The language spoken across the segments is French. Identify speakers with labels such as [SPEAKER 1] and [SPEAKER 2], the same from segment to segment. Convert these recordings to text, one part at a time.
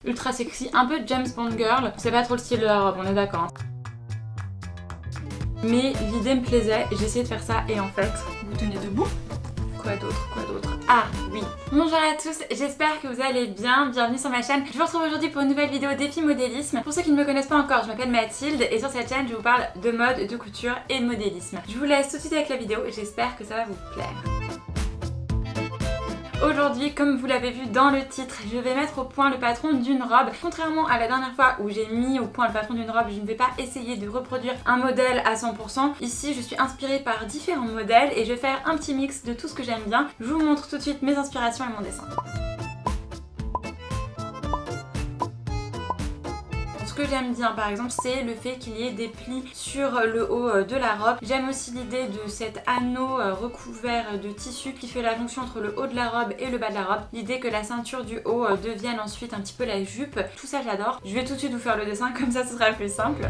[SPEAKER 1] ultra sexy, un peu James Bond girl. C'est pas trop le style de la robe, on est d'accord. Hein. Mais l'idée me plaisait, j'ai essayé de faire ça et en fait, vous tenez debout. Quoi d'autre? Ah oui. Bonjour à tous, j'espère que vous allez bien, bienvenue sur ma chaîne. Je vous retrouve aujourd'hui pour une nouvelle vidéo défi modélisme. Pour ceux qui ne me connaissent pas encore, je m'appelle Mathilde et sur cette chaîne je vous parle de mode, de couture et de modélisme. Je vous laisse tout de suite avec la vidéo et j'espère que ça va vous plaire. Aujourd'hui, comme vous l'avez vu dans le titre, je vais mettre au point le patron d'une robe. Contrairement à la dernière fois où j'ai mis au point le patron d'une robe, je ne vais pas essayer de reproduire un modèle à 100%. Ici, je suis inspirée par différents modèles et je vais faire un petit mix de tout ce que j'aime bien. Je vous montre tout de suite mes inspirations et mon dessin. Ce que j'aime bien par exemple, c'est le fait qu'il y ait des plis sur le haut de la robe. J'aime aussi l'idée de cet anneau recouvert de tissu qui fait la jonction entre le haut de la robe et le bas de la robe. L'idée que la ceinture du haut devienne ensuite un petit peu la jupe. Tout ça j'adore. Je vais tout de suite vous faire le dessin, comme ça ce sera plus simple.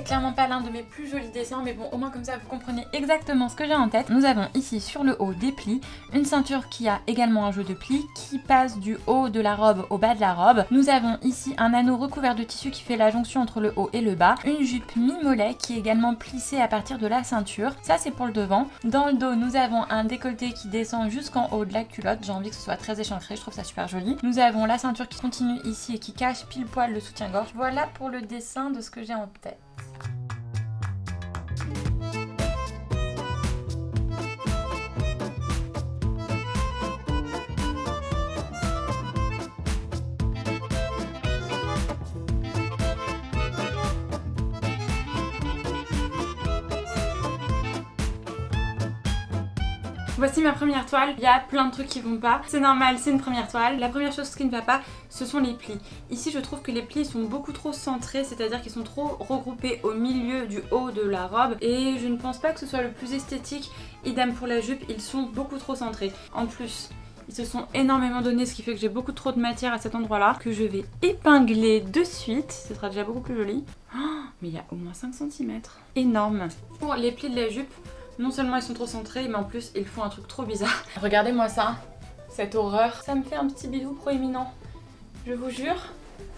[SPEAKER 1] Clairement pas l'un de mes plus jolis dessins, mais bon, au moins comme ça vous comprenez exactement ce que j'ai en tête. Nous avons ici sur le haut des plis, une ceinture qui a également un jeu de plis qui passe du haut de la robe au bas de la robe. Nous avons ici un anneau recouvert de tissu qui fait la jonction entre le haut et le bas, une jupe mi-mollet qui est également plissée à partir de la ceinture. Ça c'est pour le devant. Dans le dos nous avons un décolleté qui descend jusqu'en haut de la culotte. J'ai envie que ce soit très échancré, je trouve ça super joli. Nous avons la ceinture qui continue ici et qui cache pile poil le soutien-gorge. Voilà pour le dessin de ce que j'ai en tête. Voici ma première toile, il y a plein de trucs qui vont pas, c'est normal, c'est une première toile. La première chose qui ne va pas, ce sont les plis. Ici je trouve que les plis sont beaucoup trop centrés, c'est-à-dire qu'ils sont trop regroupés au milieu du haut de la robe et je ne pense pas que ce soit le plus esthétique. Idem pour la jupe, ils sont beaucoup trop centrés. En plus, ils se sont énormément donnés, ce qui fait que j'ai beaucoup trop de matière à cet endroit-là que je vais épingler de suite, ce sera déjà beaucoup plus joli. Oh, mais il y a au moins 5 cm, énorme. Pour les plis de la jupe, non seulement ils sont trop centrés, mais en plus ils font un truc trop bizarre. Regardez-moi ça, cette horreur. Ça me fait un petit bidou proéminent. Je vous jure,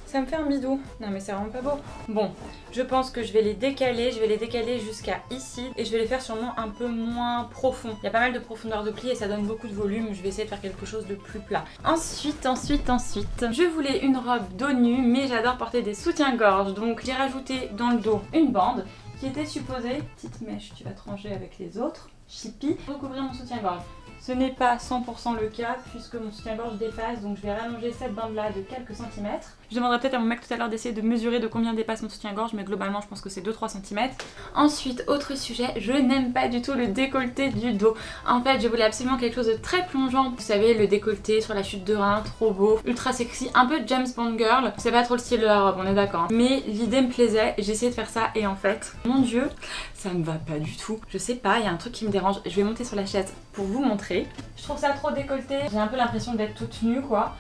[SPEAKER 1] ça me fait un bidou. Non mais c'est vraiment pas beau. Bon, je pense que je vais les décaler. Je vais les décaler jusqu'à ici. Et je vais les faire sûrement un peu moins profond. Il y a pas mal de profondeur de plis et ça donne beaucoup de volume. Je vais essayer de faire quelque chose de plus plat. Ensuite, je voulais une robe dos nu, mais j'adore porter des soutiens-gorge. Donc j'ai rajouté dans le dos une bande qui était supposée, petite mèche, tu vas te ranger avec les autres, chippy, recouvrir mon soutien-gorge. Ce n'est pas 100% le cas puisque mon soutien-gorge dépasse, donc je vais rallonger cette bande-là de quelques centimètres. Je demanderai peut-être à mon mec tout à l'heure d'essayer de mesurer de combien dépasse mon soutien-gorge, mais globalement je pense que c'est 2-3 cm. Ensuite, autre sujet, je n'aime pas du tout le décolleté du dos. En fait, je voulais absolument quelque chose de très plongeant. Vous savez, le décolleté sur la chute de rein, trop beau, ultra sexy, un peu James Bond girl. C'est pas trop le style de la robe, on est d'accord. Hein. Mais l'idée me plaisait, j'ai essayé de faire ça et en fait, mon dieu, ça me va pas du tout. Je sais pas, il y a un truc qui me dérange. Je vais monter sur la chaise pour vous montrer. Je trouve ça trop décolleté. J'ai un peu l'impression d'être toute nue quoi.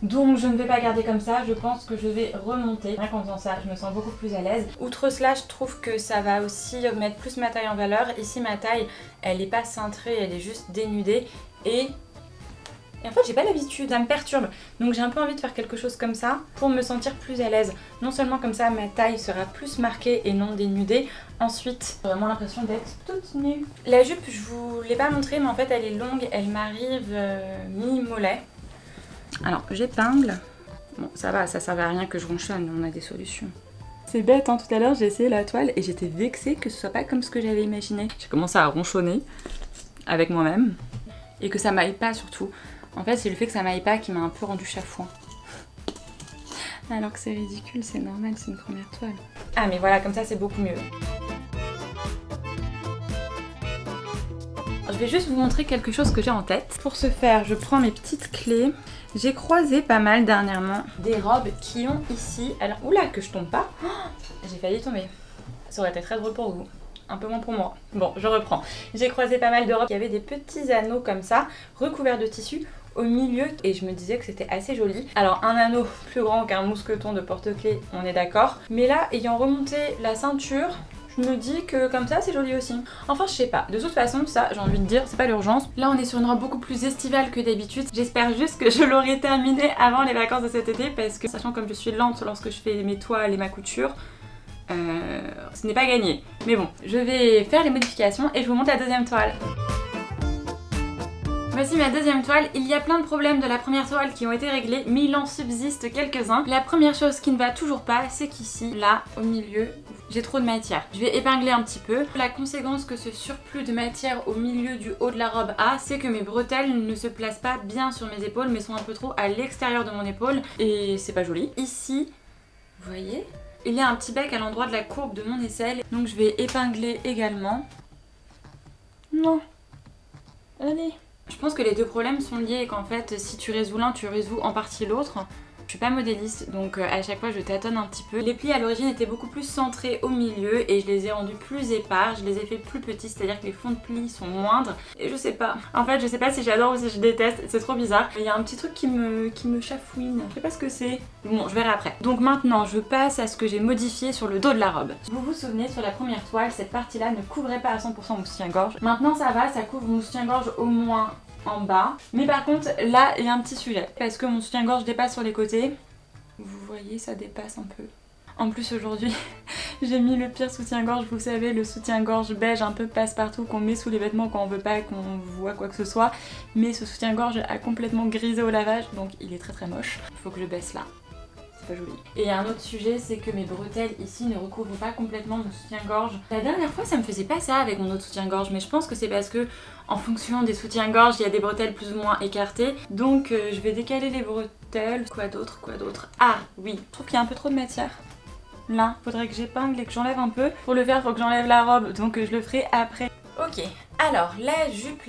[SPEAKER 1] Donc je ne vais pas garder comme ça, je pense que je vais remonter. Rien qu'en faisant ça, je me sens beaucoup plus à l'aise. Outre cela, je trouve que ça va aussi mettre plus ma taille en valeur. Ici ma taille, elle n'est pas cintrée, elle est juste dénudée. Et en fait j'ai pas l'habitude, ça me perturbe. Donc j'ai un peu envie de faire quelque chose comme ça pour me sentir plus à l'aise. Non seulement comme ça ma taille sera plus marquée et non dénudée. Ensuite, j'ai vraiment l'impression d'être toute nue. La jupe, je vous l'ai pas montrée mais en fait elle est longue, elle m'arrive mi-mollet. Alors j'épingle. Bon ça va, ça servait à rien que je ronchonne, on a des solutions. C'est bête hein, tout à l'heure j'ai essayé la toile et j'étais vexée que ce soit pas comme ce que j'avais imaginé. J'ai commencé à ronchonner avec moi-même et que ça m'aille pas surtout. En fait c'est le fait que ça m'aille pas qui m'a un peu rendu chafouin. Alors que c'est ridicule, c'est normal, c'est une première toile. Ah mais voilà, comme ça c'est beaucoup mieux. Je vais juste vous montrer quelque chose que j'ai en tête. Pour ce faire, je prends mes petites clés. J'ai croisé pas mal dernièrement des robes qui ont ici... Alors, oula, que je tombe pas. Oh, j'ai failli tomber. Ça aurait été très drôle pour vous. Un peu moins pour moi. Bon, je reprends. J'ai croisé pas mal de robes qui avaient des petits anneaux comme ça, recouverts de tissu, au milieu et je me disais que c'était assez joli. Alors un anneau plus grand qu'un mousqueton de porte-clés, on est d'accord. Mais là, ayant remonté la ceinture, je me dis que comme ça c'est joli aussi. Enfin je sais pas, de toute façon ça j'ai envie de dire c'est pas l'urgence. Là on est sur une robe beaucoup plus estivale que d'habitude. J'espère juste que je l'aurai terminée avant les vacances de cet été parce que sachant comme je suis lente lorsque je fais mes toiles et ma couture, ce n'est pas gagné. Mais bon, je vais faire les modifications et je vous montre la deuxième toile. Voici ma deuxième toile. Il y a plein de problèmes de la première toile qui ont été réglés, mais il en subsiste quelques-uns. La première chose qui ne va toujours pas, c'est qu'ici, là, au milieu, j'ai trop de matière. Je vais épingler un petit peu. La conséquence que ce surplus de matière au milieu du haut de la robe a, c'est que mes bretelles ne se placent pas bien sur mes épaules, mais sont un peu trop à l'extérieur de mon épaule, et c'est pas joli. Ici, vous voyez, il y a un petit bec à l'endroit de la courbe de mon aisselle, donc je vais épingler également. Non, allez. Je pense que les deux problèmes sont liés et qu'en fait si tu résous l'un, tu résous en partie l'autre. Je suis pas modéliste donc à chaque fois je tâtonne un petit peu. Les plis à l'origine étaient beaucoup plus centrés au milieu et je les ai rendus plus épars, je les ai fait plus petits, c'est-à-dire que les fonds de plis sont moindres. Et je sais pas, en fait je sais pas si j'adore ou si je déteste, c'est trop bizarre. Il y a un petit truc qui me chafouine, je sais pas ce que c'est. Bon, je verrai après. Donc maintenant je passe à ce que j'ai modifié sur le dos de la robe. Vous vous souvenez, sur la première toile, cette partie-là ne couvrait pas à 100% mon soutien-gorge. Maintenant ça va, ça couvre mon soutien-gorge au moins en bas. Mais par contre là il y a un petit sujet parce que mon soutien-gorge dépasse sur les côtés. Vous voyez, ça dépasse un peu. En plus aujourd'hui j'ai mis le pire soutien-gorge, vous savez, le soutien-gorge beige un peu passe-partout qu'on met sous les vêtements quand on veut pas qu'on voit quoi que ce soit. Mais ce soutien-gorge a complètement grisé au lavage donc il est très très moche. Il faut que je baisse là. Pas joli. Et il y a un autre sujet, c'est que mes bretelles ici ne recouvrent pas complètement mon soutien-gorge. La dernière fois ça me faisait pas ça avec mon autre soutien-gorge, mais je pense que c'est parce que en fonction des soutiens-gorge il y a des bretelles plus ou moins écartées. Donc je vais décaler les bretelles. Quoi d'autre? Ah oui, je trouve qu'il y a un peu trop de matière. Là, faudrait que j'épingle et que j'enlève un peu. Pour le faire, faut que j'enlève la robe, donc je le ferai après. Ok, alors la jupe.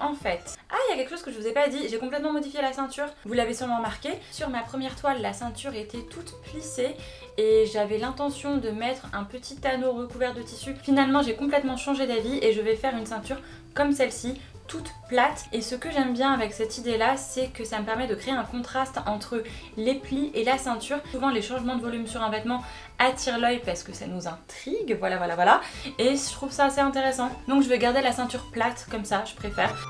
[SPEAKER 1] En fait, il y a quelque chose que je vous ai pas dit, j'ai complètement modifié la ceinture. Vous l'avez sûrement remarqué. Sur ma première toile, la ceinture était toute plissée et j'avais l'intention de mettre un petit anneau recouvert de tissu. Finalement, j'ai complètement changé d'avis et je vais faire une ceinture comme celle-ci, toute plate. Et ce que j'aime bien avec cette idée là, c'est que ça me permet de créer un contraste entre les plis et la ceinture. Souvent les changements de volume sur un vêtement attirent l'œil parce que ça nous intrigue, voilà. Et je trouve ça assez intéressant. Donc je vais garder la ceinture plate comme ça, je préfère.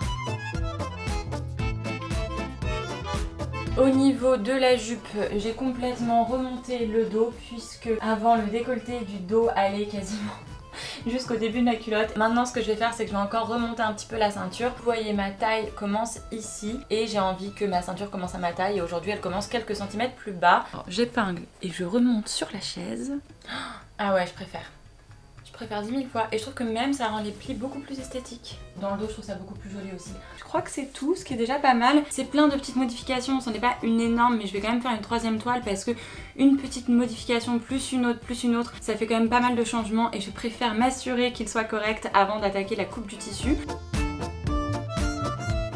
[SPEAKER 1] Au niveau de la jupe, j'ai complètement remonté le dos puisque avant le décolleté du dos allait quasiment jusqu'au début de la culotte. Maintenant ce que je vais faire c'est que je vais encore remonter un petit peu la ceinture. Vous voyez ma taille commence ici et j'ai envie que ma ceinture commence à ma taille et aujourd'hui elle commence quelques centimètres plus bas. J'épingle et je remonte sur la chaise. Ah ouais, je préfère 10 000 fois et je trouve que même ça rend les plis beaucoup plus esthétiques. Dans le dos je trouve ça beaucoup plus joli aussi. Je crois que c'est tout, ce qui est déjà pas mal. C'est plein de petites modifications, ce n'est pas une énorme mais je vais quand même faire une troisième toile parce que une petite modification plus une autre, ça fait quand même pas mal de changements et je préfère m'assurer qu'il soit correct avant d'attaquer la coupe du tissu.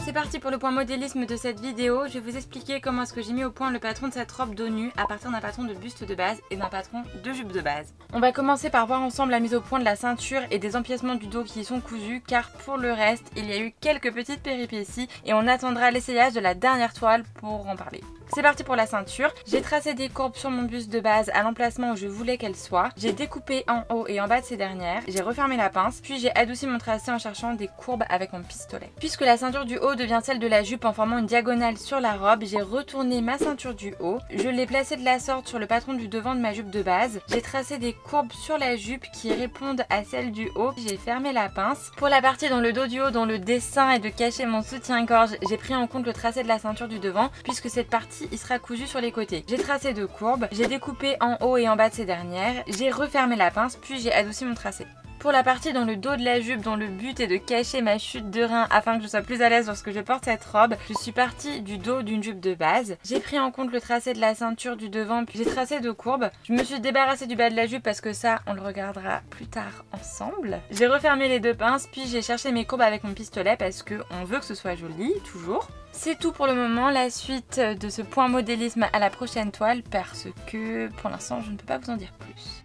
[SPEAKER 1] C'est parti pour le point modélisme de cette vidéo. Je vais vous expliquer comment est-ce que j'ai mis au point le patron de cette robe dos nu à partir d'un patron de buste de base et d'un patron de jupe de base. On va commencer par voir ensemble la mise au point de la ceinture et des empiècements du dos qui y sont cousus car pour le reste il y a eu quelques petites péripéties et on attendra l'essayage de la dernière toile pour en parler. C'est parti pour la ceinture. J'ai tracé des courbes sur mon buste de base à l'emplacement où je voulais qu'elle soit. J'ai découpé en haut et en bas de ces dernières. J'ai refermé la pince, puis j'ai adouci mon tracé en cherchant des courbes avec mon pistolet. Puisque la ceinture du haut devient celle de la jupe en formant une diagonale sur la robe, j'ai retourné ma ceinture du haut. Je l'ai placée de la sorte sur le patron du devant de ma jupe de base. J'ai tracé des courbes sur la jupe qui répondent à celles du haut. J'ai fermé la pince. Pour la partie dans le dos du haut dont le dessin est de cacher mon soutien-gorge, j'ai pris en compte le tracé de la ceinture du devant puisque cette partie il sera cousu sur les côtés. J'ai tracé deux courbes, j'ai découpé en haut et en bas de ces dernières, j'ai refermé la pince puis j'ai adouci mon tracé. Pour la partie dans le dos de la jupe dont le but est de cacher ma chute de rein afin que je sois plus à l'aise lorsque je porte cette robe, je suis partie du dos d'une jupe de base. J'ai pris en compte le tracé de la ceinture du devant puis j'ai tracé deux courbes. Je me suis débarrassée du bas de la jupe parce que ça on le regardera plus tard ensemble. J'ai refermé les deux pinces puis j'ai cherché mes courbes avec mon pistolet parce que on veut que ce soit joli toujours. C'est tout pour le moment, la suite de ce point modélisme à la prochaine toile parce que pour l'instant je ne peux pas vous en dire plus.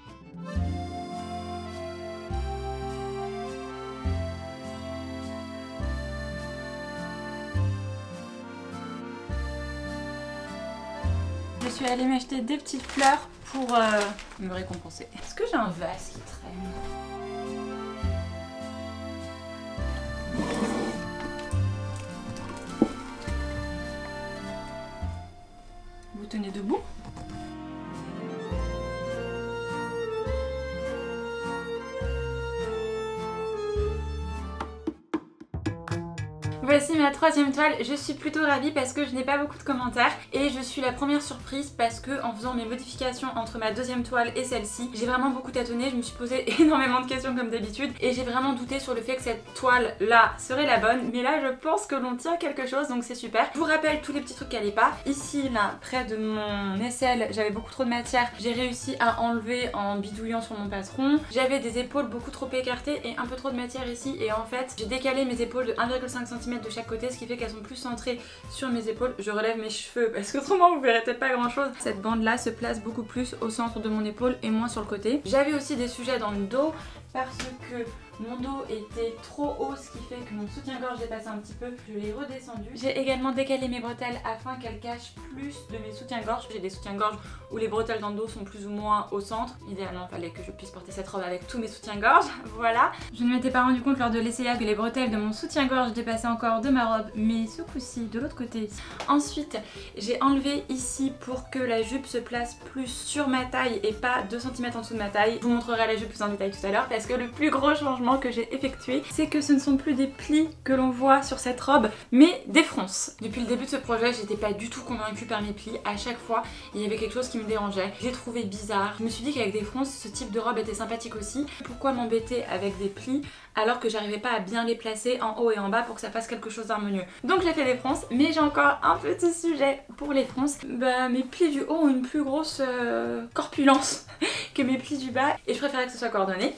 [SPEAKER 1] suis allée m'acheter des petites fleurs pour me récompenser. Est-ce que j'ai un vase qui traîne? Vous tenez debout? Voici ma troisième toile, je suis plutôt ravie parce que je n'ai pas beaucoup de commentaires et je suis la première surprise parce que en faisant mes modifications entre ma deuxième toile et celle-ci, j'ai vraiment beaucoup tâtonné, je me suis posé énormément de questions comme d'habitude et j'ai vraiment douté sur le fait que cette toile là serait la bonne, mais là je pense que l'on tient quelque chose donc c'est super. Je vous rappelle tous les petits trucs qui allaient pas. Ici là, près de mon aisselle, j'avais beaucoup trop de matière, j'ai réussi à enlever en bidouillant sur mon patron. J'avais des épaules beaucoup trop écartées et un peu trop de matière ici et en fait j'ai décalé mes épaules de 1,5 cm de chaque côté, ce qui fait qu'elles sont plus centrées sur mes épaules. Je relève mes cheveux parce qu'autrement vous verrez peut-être pas grand chose. Cette bande là se place beaucoup plus au centre de mon épaule et moins sur le côté. J'avais aussi des sujets dans le dos parce que mon dos était trop haut, ce qui fait que mon soutien-gorge dépassait un petit peu. Je l'ai redescendu. J'ai également décalé mes bretelles afin qu'elles cachent plus de mes soutiens-gorge. J'ai des soutiens-gorge où les bretelles dans le dos sont plus ou moins au centre. Idéalement, il fallait que je puisse porter cette robe avec tous mes soutiens-gorge. Voilà. Je ne m'étais pas rendu compte lors de l'essayage que les bretelles de mon soutien-gorge dépassaient encore de ma robe, mais ce coup-ci, de l'autre côté. Ensuite, j'ai enlevé ici pour que la jupe se place plus sur ma taille et pas 2 cm en dessous de ma taille. Je vous montrerai la jupe plus en détail tout à l'heure parce que le plus gros changement que j'ai effectué, c'est que ce ne sont plus des plis que l'on voit sur cette robe, mais des fronces. Depuis le début de ce projet, j'étais pas du tout convaincue par mes plis. À chaque fois, il y avait quelque chose qui me dérangeait. J'ai trouvé bizarre. Je me suis dit qu'avec des fronces, ce type de robe était sympathique aussi. Pourquoi m'embêter avec des plis alors que j'arrivais pas à bien les placer en haut et en bas pour que ça fasse quelque chose d'harmonieux. Donc j'ai fait des fronces, mais j'ai encore un petit sujet pour les fronces. Bah, mes plis du haut ont une plus grosse corpulence que mes plis du bas et je préférais que ce soit coordonné.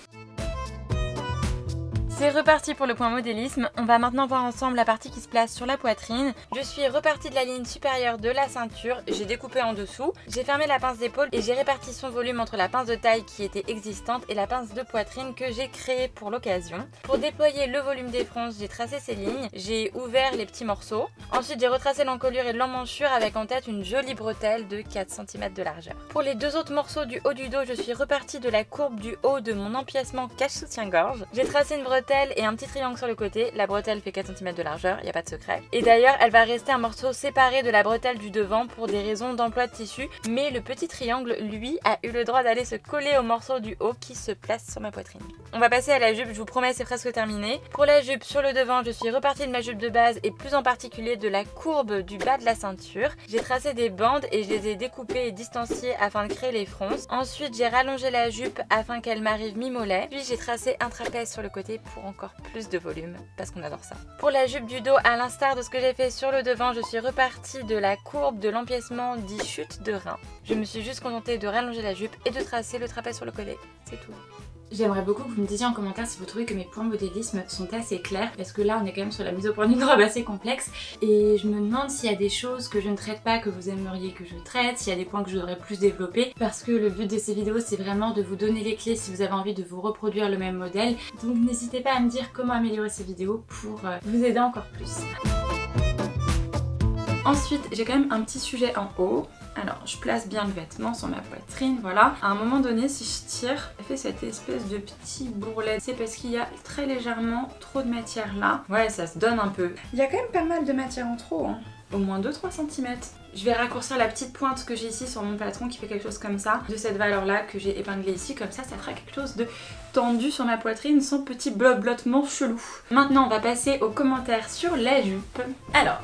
[SPEAKER 1] C'est reparti pour le point modélisme. On va maintenant voir ensemble la partie qui se place sur la poitrine. Je suis repartie de la ligne supérieure de la ceinture, j'ai découpé en dessous, j'ai fermé la pince d'épaule et j'ai réparti son volume entre la pince de taille qui était existante et la pince de poitrine que j'ai créée pour l'occasion. Pour déployer le volume des fronces, j'ai tracé ces lignes, j'ai ouvert les petits morceaux. Ensuite, j'ai retracé l'encolure et l'emmanchure avec en tête une jolie bretelle de 4 cm de largeur. Pour les deux autres morceaux du haut du dos, je suis repartie de la courbe du haut de mon empiècement cache-soutien-gorge. J'ai tracé une bretelle et un petit triangle sur le côté. La bretelle fait 4 cm de largeur, il n'y a pas de secret. Et d'ailleurs, elle va rester un morceau séparé de la bretelle du devant pour des raisons d'emploi de tissu. Mais le petit triangle, lui, a eu le droit d'aller se coller au morceau du haut qui se place sur ma poitrine. On va passer à la jupe, je vous promets, c'est presque terminé. Pour la jupe, sur le devant, je suis repartie de ma jupe de base et plus en particulier de la courbe du bas de la ceinture. J'ai tracé des bandes et je les ai découpées et distanciées afin de créer les fronces. Ensuite, j'ai rallongé la jupe afin qu'elle m'arrive mi-mollet. Puis j'ai tracé un trapèze sur le côté pour encore plus de volume parce qu'on adore ça. Pour la jupe du dos, à l'instar de ce que j'ai fait sur le devant, je suis repartie de la courbe de l'empiècement dit chute de rein. Je me suis juste contentée de rallonger la jupe et de tracer le trapèze sur le collet, c'est tout. J'aimerais beaucoup que vous me disiez en commentaire si vous trouvez que mes points modélisme sont assez clairs parce que là on est quand même sur la mise au point d'une robe assez complexe et je me demande s'il y a des choses que je ne traite pas que vous aimeriez que je traite, s'il y a des points que je devrais plus développer parce que le but de ces vidéos c'est vraiment de vous donner les clés si vous avez envie de vous reproduire le même modèle, donc n'hésitez pas à me dire comment améliorer ces vidéos pour vous aider encore plus. Ensuite j'ai quand même un petit sujet en haut. Alors, je place bien le vêtement sur ma poitrine, voilà. À un moment donné, si je tire, elle fait cette espèce de petit bourrelet. C'est parce qu'il y a très légèrement trop de matière là. Ouais, ça se donne un peu. Il y a quand même pas mal de matière en trop, hein. Au moins 2-3 cm. Je vais raccourcir la petite pointe que j'ai ici sur mon patron qui fait quelque chose comme ça, de cette valeur là que j'ai épinglée ici, comme ça fera quelque chose de tendu sur ma poitrine sans petit blottement chelou. Maintenant, on va passer aux commentaires sur la jupe. Alors...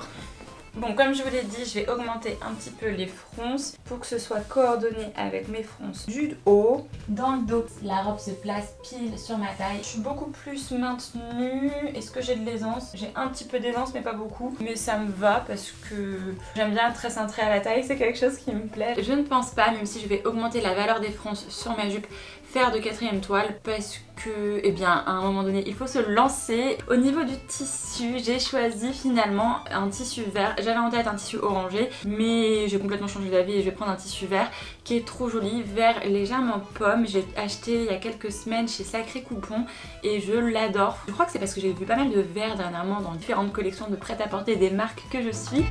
[SPEAKER 1] bon, comme je vous l'ai dit, je vais augmenter un petit peu les fronces pour que ce soit coordonné avec mes fronces du haut. Dans le dos, la robe se place pile sur ma taille. Je suis beaucoup plus maintenue. Est-ce que j'ai de l'aisance? J'ai un petit peu d'aisance, mais pas beaucoup. Mais ça me va parce que j'aime bien être très cintrée à la taille, c'est quelque chose qui me plaît. Je ne pense pas, même si je vais augmenter la valeur des fronces sur ma jupe, faire de 4e toile parce que, eh bien, à un moment donné, il faut se lancer. Au niveau du tissu, j'ai choisi finalement un tissu vert. J'avais en tête un tissu orangé, mais j'ai complètement changé d'avis et je vais prendre un tissu vert qui est trop joli, vert légèrement pomme. J'ai acheté il y a quelques semaines chez Sacré Coupon et je l'adore. Je crois que c'est parce que j'ai vu pas mal de verts dernièrement dans différentes collections de prêt-à-porter des marques que je suis.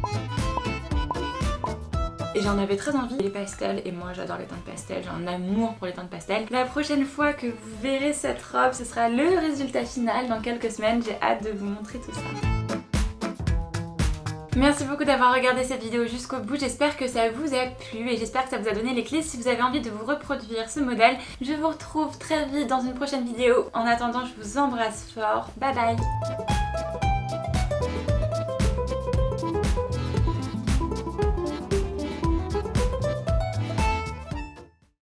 [SPEAKER 1] et j'en avais très envie. Les pastels, et moi j'adore les teintes pastel, j'ai un amour pour les teintes pastel. La prochaine fois que vous verrez cette robe, ce sera le résultat final dans quelques semaines. J'ai hâte de vous montrer tout ça. Merci beaucoup d'avoir regardé cette vidéo jusqu'au bout, j'espère que ça vous a plu et j'espère que ça vous a donné les clés si vous avez envie de vous reproduire ce modèle. Je vous retrouve très vite dans une prochaine vidéo. En attendant, je vous embrasse fort. Bye bye.